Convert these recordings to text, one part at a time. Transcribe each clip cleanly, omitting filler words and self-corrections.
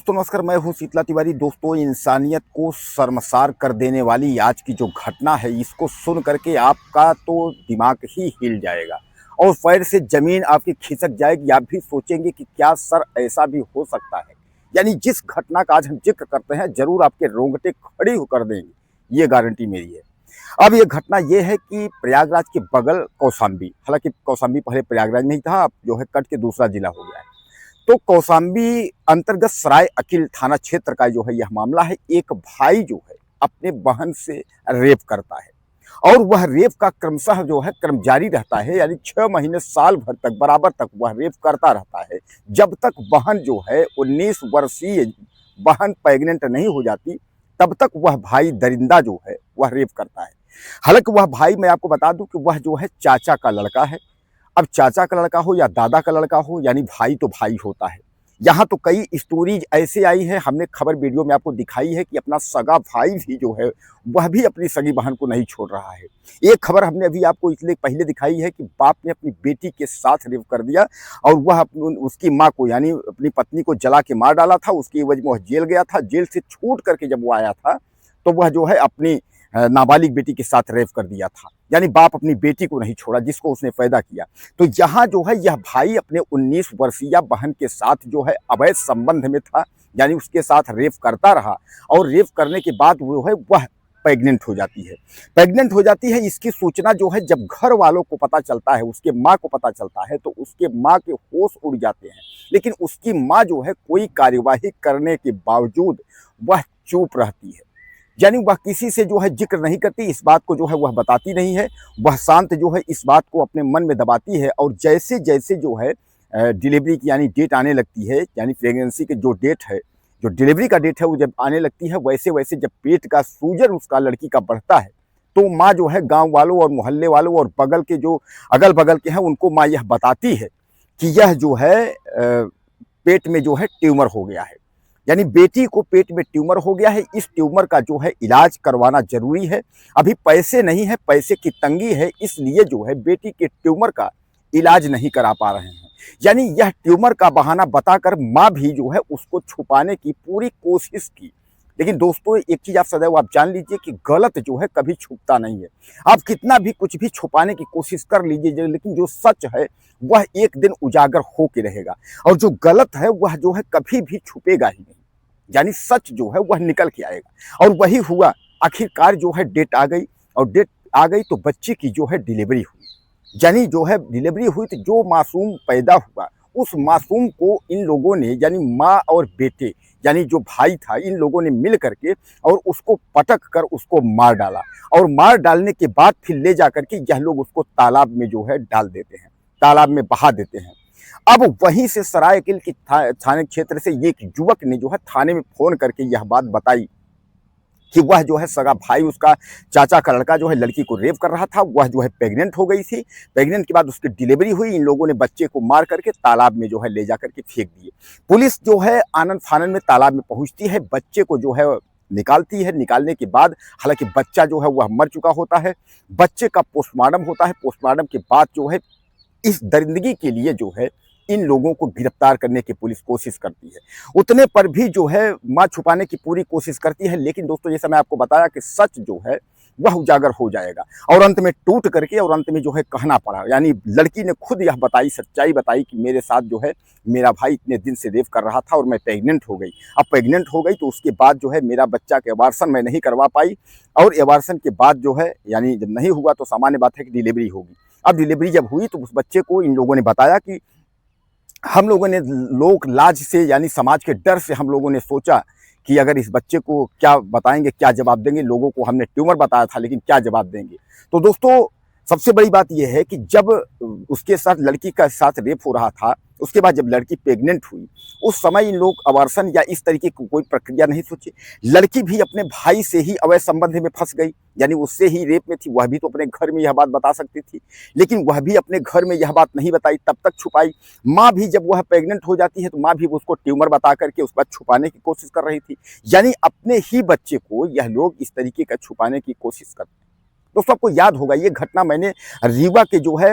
दोस्तों नमस्कार, मैं हूं शीतला तिवारी। दोस्तों, इंसानियत को शर्मसार कर देने वाली आज की जो घटना है, इसको सुन करके आपका तो दिमाग ही हिल जाएगा और पैर से ज़मीन आपकी खिसक जाएगी। आप भी सोचेंगे कि क्या सर ऐसा भी हो सकता है। यानी जिस घटना का आज हम जिक्र करते हैं, ज़रूर आपके रोंगटे खड़े कर देंगे, ये गारंटी मेरी है। अब ये घटना ये है कि प्रयागराज के बगल कौशाम्बी, हालांकि कौशाम्बी पहले प्रयागराज में ही था, अब जो है कट के दूसरा जिला हो गया है। तो कौशाम्बी अंतर्गत सराय अकील थाना क्षेत्र का जो है यह मामला है। एक भाई जो है अपने बहन से रेप करता है और वह रेप का क्रमशः जो है क्रम जारी रहता है। यानी 6 महीने साल भर तक बराबर तक वह रेप करता रहता है, जब तक बहन जो है 19 वर्षीय बहन प्रेग्नेंट नहीं हो जाती, तब तक वह भाई दरिंदा जो है वह रेप करता है। हालांकि वह भाई, मैं आपको बता दूं कि वह जो है चाचा का लड़का है। अब चाचा का लड़का हो या दादा का लड़का हो, यानी भाई तो भाई होता है। यहाँ तो कई स्टोरीज ऐसे आई हैं, हमने खबर वीडियो में आपको दिखाई है कि अपना सगा भाई भी जो है वह भी अपनी सगी बहन को नहीं छोड़ रहा है। एक खबर हमने अभी आपको इसलिए पहले दिखाई है कि बाप ने अपनी बेटी के साथ रेप कर दिया और वह उसकी माँ को, यानी अपनी पत्नी को जला के मार डाला था। उसकी एवज में वह जेल गया था। जेल से छूट करके जब वो आया था तो वह जो है अपनी नाबालिग बेटी के साथ रेप कर दिया था। यानी बाप अपनी बेटी को नहीं छोड़ा जिसको उसने पैदा किया। तो यहाँ जो है यह भाई अपने 19 वर्षीय बहन के साथ जो है अवैध संबंध में था, यानी उसके साथ रेप करता रहा और रेप करने के बाद वो है वह प्रेग्नेंट हो जाती है। प्रेग्नेंट हो जाती है, इसकी सूचना जो है जब घर वालों को पता चलता है, उसके माँ को पता चलता है, तो उसके माँ के होश उड़ जाते हैं। लेकिन उसकी माँ जो है कोई कार्यवाही करने के बावजूद वह चुप रहती है। यानी वह किसी से जो है जिक्र नहीं करती, इस बात को जो है वह बताती नहीं है। वह शांत जो है इस बात को अपने मन में दबाती है और जैसे जैसे जो है डिलीवरी की यानी डेट आने लगती है, यानी प्रेगनेंसी के जो डेट है, जो डिलीवरी का डेट है, वो जब आने लगती है, वैसे वैसे जब पेट का सूजन उसका लड़की का बढ़ता है, तो माँ जो है गाँव वालों और मोहल्ले वालों और बगल के जो अगल बगल के हैं उनको माँ यह बताती है कि यह जो है पेट में जो है ट्यूमर हो गया है। यानी बेटी को पेट में ट्यूमर हो गया है, इस ट्यूमर का जो है इलाज करवाना जरूरी है। अभी पैसे नहीं है, पैसे की तंगी है, इसलिए जो है बेटी के ट्यूमर का इलाज नहीं करा पा रहे हैं। यानी यह ट्यूमर का बहाना बताकर माँ भी जो है उसको छुपाने की पूरी कोशिश की। लेकिन दोस्तों, एक चीज आप सदैव आप जान लीजिए कि गलत जो है कभी छुपता नहीं है। आप कितना भी कुछ भी छुपाने की कोशिश कर लीजिए, लेकिन जो सच है वह एक दिन उजागर होके रहेगा और जो गलत है वह जो है कभी भी छुपेगा ही नहीं। यानी सच जो है वह निकल के आएगा और वही हुआ। आखिरकार जो है डेट आ गई और डेट आ गई तो बच्चे की जो है डिलीवरी हुई। यानी जो है डिलीवरी हुई तो जो मासूम पैदा हुआ, उस मासूम को इन लोगों ने, यानी माँ और बेटे, यानी जो भाई था, इन लोगों ने मिल करके और उसको पटक कर उसको मार डाला और मार डालने के बाद फिर ले जा करके यह लोग उसको तालाब में जो है डाल देते हैं, तालाब में बहा देते हैं। अब वहीं से सरायकील की थाने क्षेत्र से एक युवक ने जो है थाने में फोन करके यह बात बताई कि वह जो है सगा भाई, उसका चाचा का लड़का जो है लड़की को रेप कर रहा था। वह जो है प्रेग्नेंट हो गई थी। प्रेग्नेंट के बाद उसकी डिलीवरी हुई। इन लोगों ने बच्चे को मार करके तालाब में जो है ले जा करके फेंक दिए। पुलिस जो है आनन फानन में तालाब में पहुंचती है, बच्चे को जो है निकालती है। निकालने के बाद हालांकि बच्चा जो है वह मर चुका होता है। बच्चे का पोस्टमार्टम होता है। पोस्टमार्टम के बाद जो है इस दरिंदगी के लिए जो है इन लोगों को गिरफ्तार करने की पुलिस कोशिश करती है। उतने पर भी जो है मां छुपाने की पूरी कोशिश करती है। लेकिन दोस्तों, जैसा मैं आपको बताया कि सच जो है वह उजागर हो जाएगा और अंत में टूट करके और अंत में जो है कहना पड़ा। यानी लड़की ने खुद यह बताई, सच्चाई बताई कि मेरे साथ जो है मेरा भाई इतने दिन से रेप कर रहा था और मैं प्रेग्नेंट हो गई। अब प्रेग्नेंट हो गई तो उसके बाद जो है मेरा बच्चा के एबार्सन मैं नहीं करवा पाई और एबार्सन के बाद जो है, यानी जब नहीं हुआ तो सामान्य बात है कि डिलीवरी होगी। अब डिलीवरी जब हुई तो उस बच्चे को इन लोगों ने बताया कि हम लोगों ने लोक लाज से, यानी समाज के डर से हम लोगों ने सोचा कि अगर इस बच्चे को क्या बताएंगे, क्या जवाब देंगे। लोगों को हमने ट्यूमर बताया था, लेकिन क्या जवाब देंगे। तो दोस्तों, सबसे बड़ी बात यह है कि जब उसके साथ लड़की का साथ रेप हो रहा था, उसके बाद जब लड़की प्रेग्नेंट हुई, उस समय इन लोग अबार्सन या इस तरीके की कोई प्रक्रिया नहीं सोची। लड़की भी अपने भाई से ही अवैध संबंध में फंस गई, यानी उससे ही रेप में थी। वह भी तो अपने घर में यह बात बता सकती थी, लेकिन वह भी अपने घर में यह बात नहीं बताई, तब तक छुपाई। माँ भी जब वह प्रेग्नेंट हो जाती है तो माँ भी उसको ट्यूमर बता करके उस बात छुपाने की कोशिश कर रही थी। यानी अपने ही बच्चे को यह लोग इस तरीके का छुपाने की कोशिश करते हैं। दोस्तों, आपको याद होगा ये घटना मैंने रीवा के जो है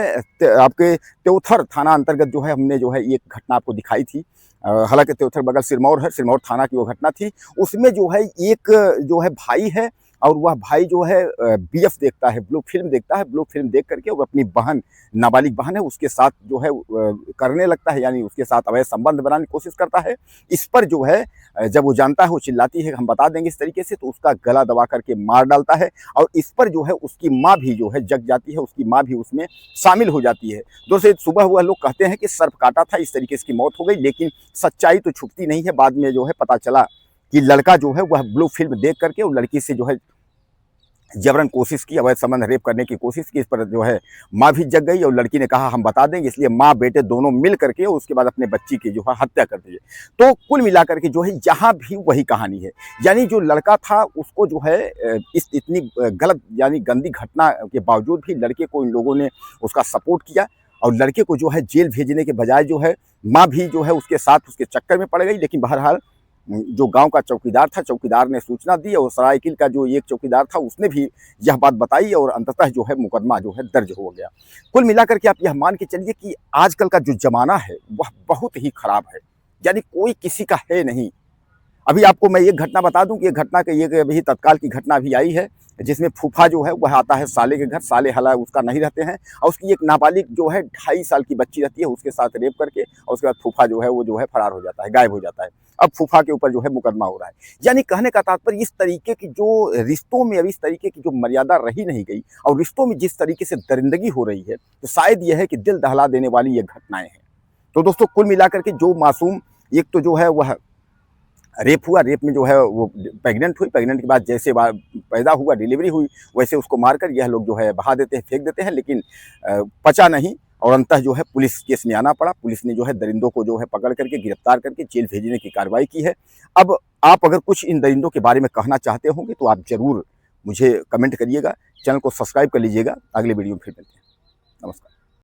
आपके त्योथर थाना अंतर्गत जो है हमने जो है ये घटना आपको दिखाई थी। हालांकि त्योथर बगल सिरमौर है, सिरमौर थाना की वो घटना थी। उसमें जो है एक जो है भाई है, और वह भाई जो है बीएफ देखता है, ब्लू फिल्म देखता है। ब्लू फिल्म देख करके वो अपनी बहन, नाबालिग बहन है, उसके साथ जो है करने लगता है, यानी उसके साथ अवैध संबंध बनाने की कोशिश करता है। इस पर जो है जब वो जानता है, वो चिल्लाती है हम बता देंगे इस तरीके से, तो उसका गला दबा करके मार डालता है। और इस पर जो है उसकी माँ भी जो है जग जाती है, उसकी माँ भी उसमें शामिल हो जाती है। दोस्तों सुबह वह लोग कहते हैं कि सर्प काटा था, इस तरीके से इसकी मौत हो गई, लेकिन सच्चाई तो छुपती नहीं है। बाद में जो है पता चला कि लड़का जो है वह ब्लू फिल्म देख करके उस लड़की से जो है जबरन कोशिश की, अवैध संबंध रेप करने की कोशिश की। इस पर जो है माँ भी जग गई और लड़की ने कहा हम बता देंगे, इसलिए माँ बेटे दोनों मिल करके उसके बाद अपने बच्ची की जो है हत्या कर दी। तो कुल मिलाकर के जो है यहाँ भी वही कहानी है, यानी जो लड़का था उसको जो है इस इतनी गलत यानी गंदी घटना के बावजूद भी लड़के को इन लोगों ने उसका सपोर्ट किया, और लड़के को जो है जेल भेजने के बजाय जो है माँ भी जो है उसके साथ उसके चक्कर में पड़ गई। लेकिन बहरहाल जो गांव का चौकीदार था, चौकीदार ने सूचना दी, और सरायकील का जो एक चौकीदार था उसने भी यह बात बताई, और अंततः जो है मुकदमा जो है दर्ज हो गया। कुल मिलाकर के आप यह मान के चलिए कि आजकल का जो जमाना है वह बहुत ही खराब है, यानी कोई किसी का है नहीं। अभी आपको मैं एक घटना बता दूं कि एक घटना के ये अभी तत्काल की घटना अभी आई है, जिसमें फूफा जो है वह आता है साले के घर, साले हालांकि उसका नहीं रहते हैं, और उसकी एक नाबालिग जो है 2.5 साल की बच्ची रहती है, उसके साथ रेप करके, और उसके बाद फूफा जो है वो जो है फरार हो जाता है, गायब हो जाता है। अब फूफा के ऊपर जो है मुकदमा हो रहा है। यानी कहने का तात्पर्य इस तरीके की जो रिश्तों में अब इस तरीके की जो मर्यादा रही नहीं गई, और रिश्तों में जिस तरीके से दरिंदगी हो रही है, तो शायद यह है कि दिल दहला देने वाली ये घटनाएं हैं। तो दोस्तों कुल मिलाकर के जो मासूम, एक तो जो है वह रेप हुआ, रेप में जो है वो प्रेग्नेंट हुई, प्रेग्नेंट के बाद जैसे पैदा हुआ, डिलीवरी हुई, वैसे उसको मारकर यह लोग जो है बहा देते हैं, फेंक देते हैं, लेकिन पचा नहीं, और अंततः जो है पुलिस केस में आना पड़ा। पुलिस ने जो है दरिंदों को जो है पकड़ करके गिरफ्तार करके जेल भेजने की कार्रवाई की है। अब आप अगर कुछ इन दरिंदों के बारे में कहना चाहते होंगे तो आप ज़रूर मुझे कमेंट करिएगा, चैनल को सब्सक्राइब कर लीजिएगा। अगले वीडियो में फिर मिलते हैं। नमस्कार।